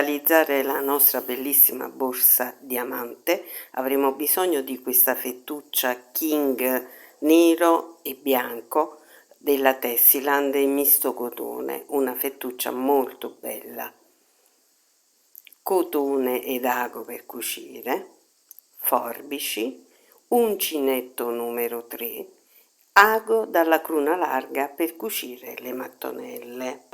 realizzare la nostra bellissima borsa diamante avremo bisogno di questa fettuccia King nero e bianco della Tessiland in misto cotone, una fettuccia molto bella. Cotone ed ago per cucire, forbici, uncinetto numero 3, ago dalla cruna larga per cucire le mattonelle.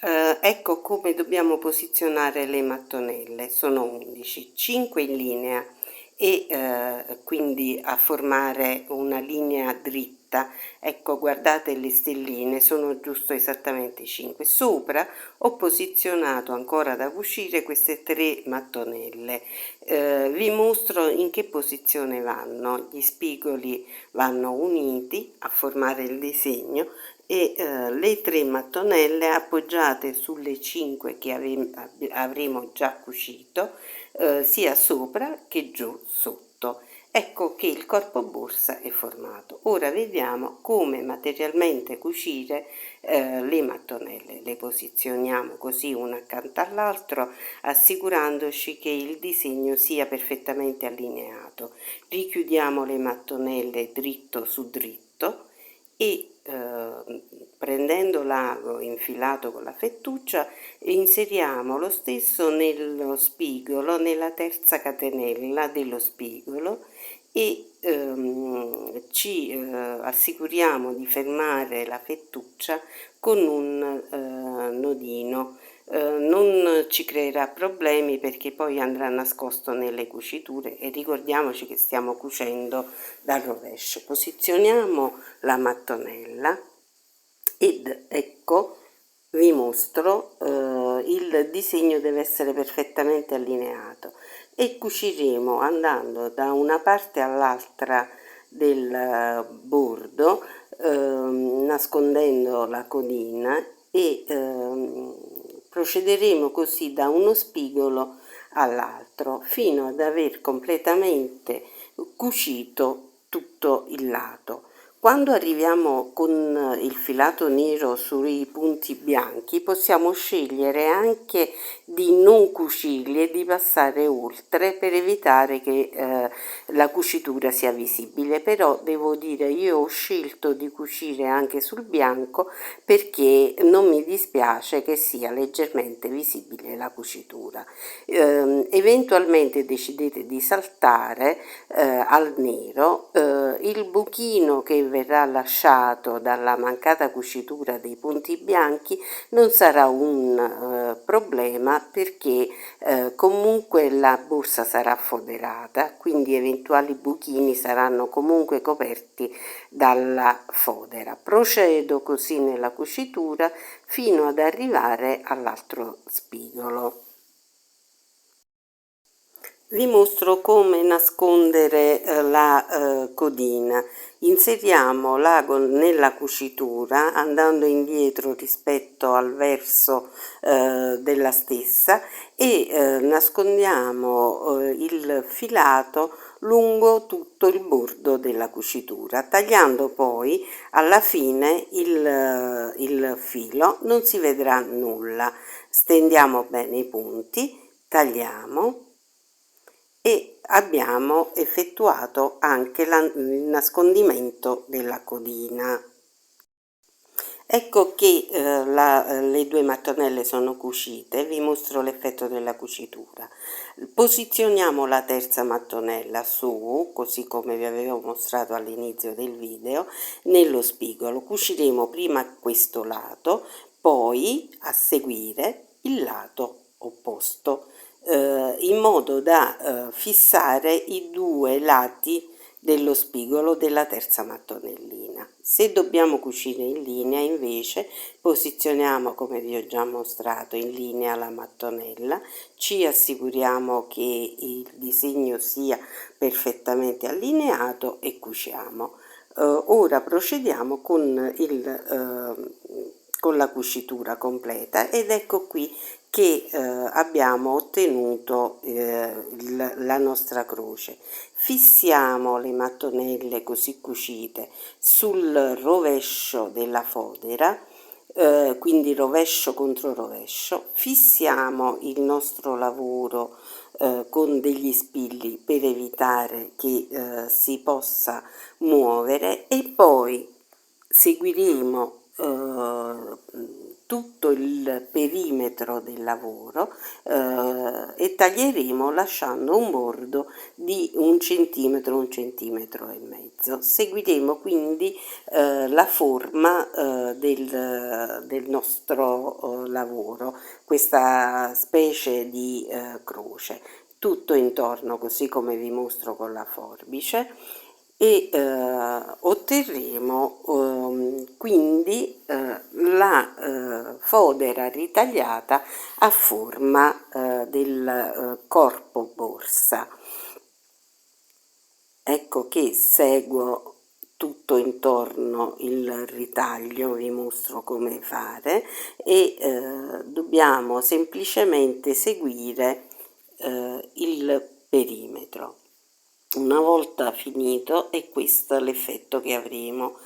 Ecco come dobbiamo posizionare le mattonelle, sono 11, 5 in linea e quindi a formare una linea dritta. Ecco, guardate le stelline, sono giusto esattamente 5. Sopra ho posizionato ancora da cucire queste 3 mattonelle. Vi mostro in che posizione vanno. Gli spigoli vanno uniti a formare il disegno e le 3 mattonelle appoggiate sulle 5 che avremo già cucito sia sopra che giù sotto. Ecco che il corpo borsa è formato. Ora vediamo come materialmente cucire le mattonelle. Le posizioniamo così una accanto all'altro, assicurandoci che il disegno sia perfettamente allineato. Richiudiamo le mattonelle dritto su dritto e prendendo l'ago infilato con la fettuccia inseriamo lo stesso nello spigolo, nella terza catenella dello spigolo e ci assicuriamo di fermare la fettuccia con un nodino. Non ci creerà problemi perché poi andrà nascosto nelle cuciture e ricordiamoci che stiamo cucendo dal rovescio. Posizioniamo la mattonella ed ecco vi mostro il disegno deve essere perfettamente allineato e cuciremo andando da una parte all'altra del bordo nascondendo la codina e procederemo così da uno spigolo all'altro fino ad aver completamente cucito tutto il lato. Quando arriviamo con il filato nero sui punti bianchi possiamo scegliere anche di non cucirli e di passare oltre per evitare che la cucitura sia visibile, però devo dire io ho scelto di cucire anche sul bianco perché non mi dispiace che sia leggermente visibile la cucitura. Eventualmente decidete di saltare al nero il buchino che verrà lasciato dalla mancata cucitura dei punti bianchi non sarà un problema perché comunque la borsa sarà foderata, quindi eventuali buchini saranno comunque coperti dalla fodera. Procedo così nella cucitura fino ad arrivare all'altro spigolo. Vi mostro come nascondere la codina. Inseriamo l'ago nella cucitura andando indietro rispetto al verso della stessa e nascondiamo il filato lungo tutto il bordo della cucitura, tagliando poi alla fine il filo, non si vedrà nulla. Stendiamo bene i punti, tagliamo e abbiamo effettuato anche il nascondimento della codina. Ecco che le 2 mattonelle sono cucite, vi mostro l'effetto della cucitura. Posizioniamo la terza mattonella su, così come vi avevo mostrato all'inizio del video, nello spigolo. Cuciremo prima questo lato, poi a seguire il lato opposto, in modo da fissare i 2 lati dello spigolo della terza mattonellina. Se dobbiamo cucire in linea invece posizioniamo, come vi ho già mostrato, in linea la mattonella, ci assicuriamo che il disegno sia perfettamente allineato e cuciamo. Ora procediamo con la cucitura completa ed ecco qui che abbiamo ottenuto la nostra croce. Fissiamo le mattonelle così cucite sul rovescio della fodera quindi rovescio contro rovescio, fissiamo il nostro lavoro con degli spilli per evitare che si possa muovere, e poi seguiremo tutto il perimetro del lavoro e taglieremo lasciando un bordo di 1 centimetro e mezzo. Seguiremo quindi la forma del nostro lavoro, questa specie di croce, tutto intorno così come vi mostro con la forbice, e otterremo quindi la fodera ritagliata a forma del corpo borsa. Ecco che seguo tutto intorno il ritaglio, vi mostro come fare, e dobbiamo semplicemente seguire il perimetro. Una volta finito è questo l'effetto che avremo.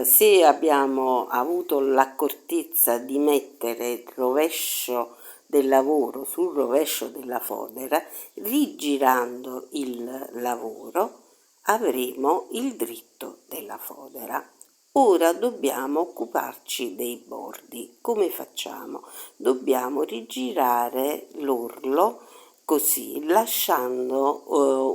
Se abbiamo avuto l'accortezza di mettere il rovescio del lavoro sul rovescio della fodera, rigirando il lavoro avremo il dritto della fodera. Ora dobbiamo occuparci dei bordi. Come facciamo? Dobbiamo rigirare l'orlo così, lasciando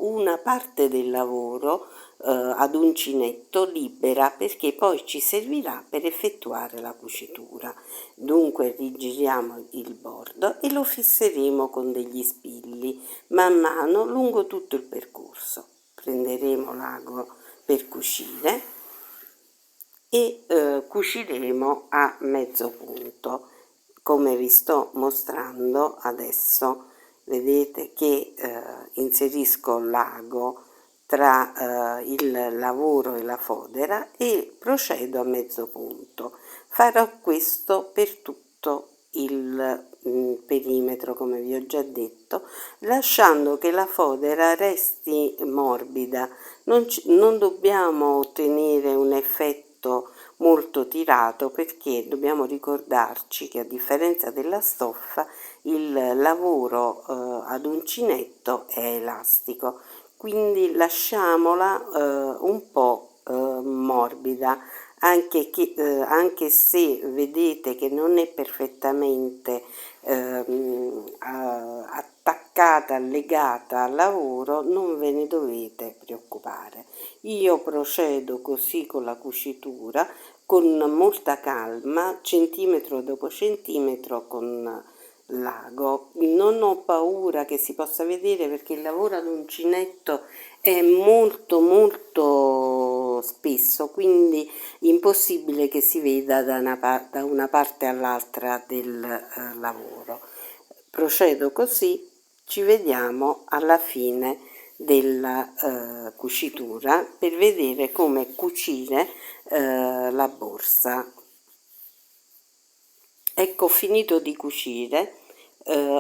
una parte del lavoro ad uncinetto libera, perché poi ci servirà per effettuare la cucitura. Dunque rigiriamo il bordo e lo fisseremo con degli spilli man mano lungo tutto il percorso. Prenderemo l'ago per cucire e cuciremo a mezzo punto, come vi sto mostrando adesso. Vedete che inserisco l'ago tra il lavoro e la fodera e procedo a mezzo punto. Farò questo per tutto il perimetro, come vi ho già detto, lasciando che la fodera resti morbida. Non dobbiamo ottenere un effetto molto tirato, perché dobbiamo ricordarci che a differenza della stoffa il lavoro ad uncinetto è elastico, quindi lasciamola un po' morbida, anche se vedete che non è perfettamente attaccata, legata al lavoro, non ve ne dovete preoccupare. Io procedo così con la cucitura, con molta calma, centimetro dopo centimetro, con l'ago. Non ho paura che si possa vedere, perché il lavoro ad uncinetto è molto spesso, quindi impossibile che si veda da una parte all'altra del lavoro. Procedo così, ci vediamo alla fine della cucitura per vedere come cucire la borsa. Ecco, finito di cucire,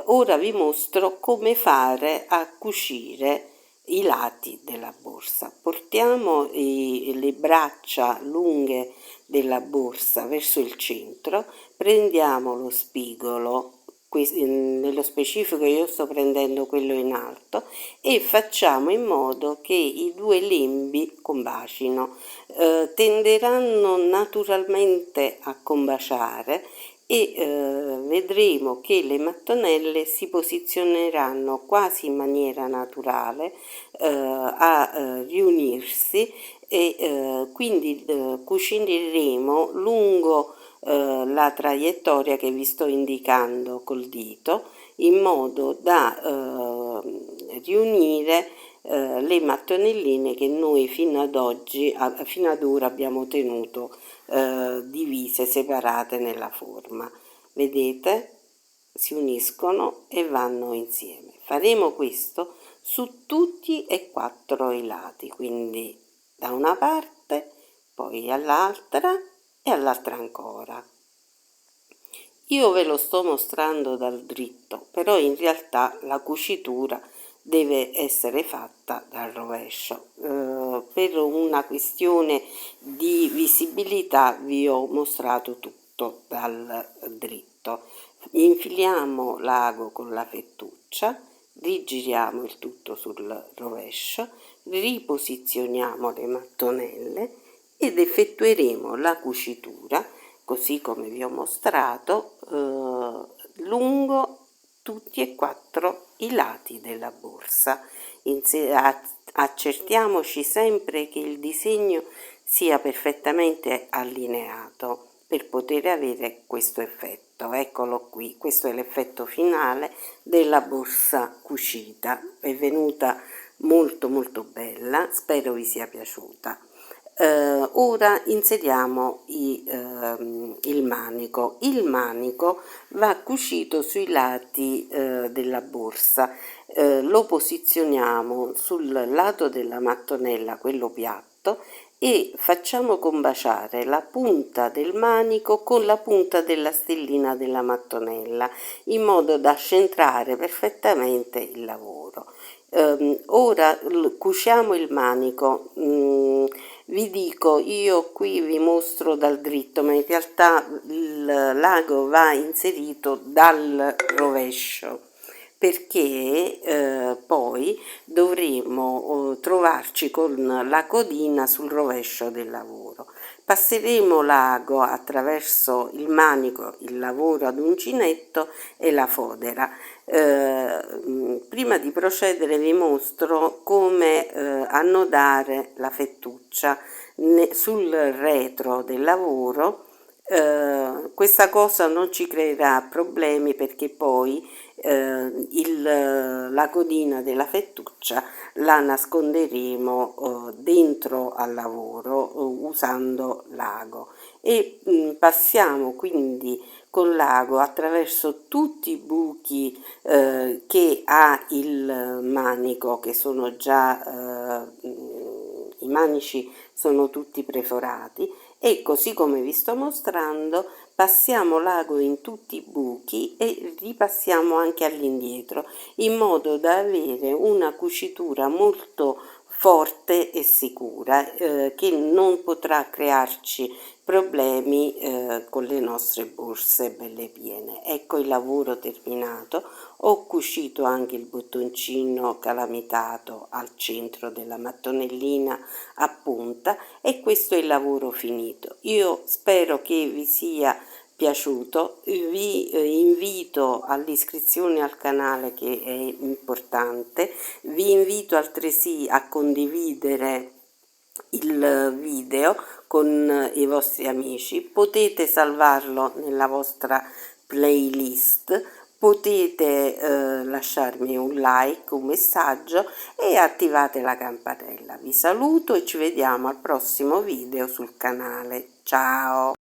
ora vi mostro come fare a cucire i lati della borsa. Portiamo le braccia lunghe della borsa verso il centro, prendiamo lo spigolo, nello specifico io sto prendendo quello in alto, e facciamo in modo che i due lembi combacino. Tenderanno naturalmente a combaciare, e vedremo che le mattonelle si posizioneranno quasi in maniera naturale a riunirsi, e quindi cucineremo lungo la traiettoria che vi sto indicando col dito, in modo da riunire le mattonelline che noi fino ad ora abbiamo tenuto divise, separate nella forma. Vedete? Si uniscono e vanno insieme. Faremo questo su tutti e 4 i lati, quindi da una parte, poi all'altra e all'altra ancora. Io ve lo sto mostrando dal dritto, però in realtà la cucitura deve essere fatta dal rovescio. Per una questione di visibilità vi ho mostrato tutto. tutto dal dritto. Infiliamo l'ago con la fettuccia, rigiriamo il tutto sul rovescio, riposizioniamo le mattonelle ed effettueremo la cucitura, così come vi ho mostrato, lungo tutti e quattro i lati della borsa. Accertiamoci sempre che il disegno sia perfettamente allineato per poter avere questo effetto. Eccolo qui, questo è l'effetto finale della borsa cucita. È venuta molto molto bella, spero vi sia piaciuta. Ora inseriamo il manico. Il manico va cucito sui lati della borsa, lo posizioniamo sul lato della mattonella, quello piatto, e facciamo combaciare la punta del manico con la punta della stellina della mattonella in modo da centrare perfettamente il lavoro. Ora cuciamo il manico. Vi dico, io qui vi mostro dal dritto, ma in realtà l'ago va inserito dal rovescio, perché poi dovremo trovarci con la codina sul rovescio del lavoro. Passeremo l'ago attraverso il manico, il lavoro ad uncinetto e la fodera. Prima di procedere vi mostro come annodare la fettuccia sul retro del lavoro. Questa cosa non ci creerà problemi perché poi la codina della fettuccia la nasconderemo dentro al lavoro usando l'ago e passiamo quindi con l'ago attraverso tutti i buchi che ha il manico, che sono già i manici sono tutti preforati, e così come vi sto mostrando passiamo l'ago in tutti i buchi e ripassiamo anche all'indietro in modo da avere una cucitura molto forte e sicura che non potrà crearci problemi con le nostre borse belle piene. Ecco il lavoro terminato. Ho cucito anche il bottoncino calamitato al centro della mattonellina a punta e questo è il lavoro finito. Io spero che vi sia piaciuto, vi invito all'iscrizione al canale che è importante, vi invito altresì a condividere il video con i vostri amici, potete salvarlo nella vostra playlist, potete lasciarmi un like, un messaggio e attivate la campanella. Vi saluto e ci vediamo al prossimo video sul canale. Ciao!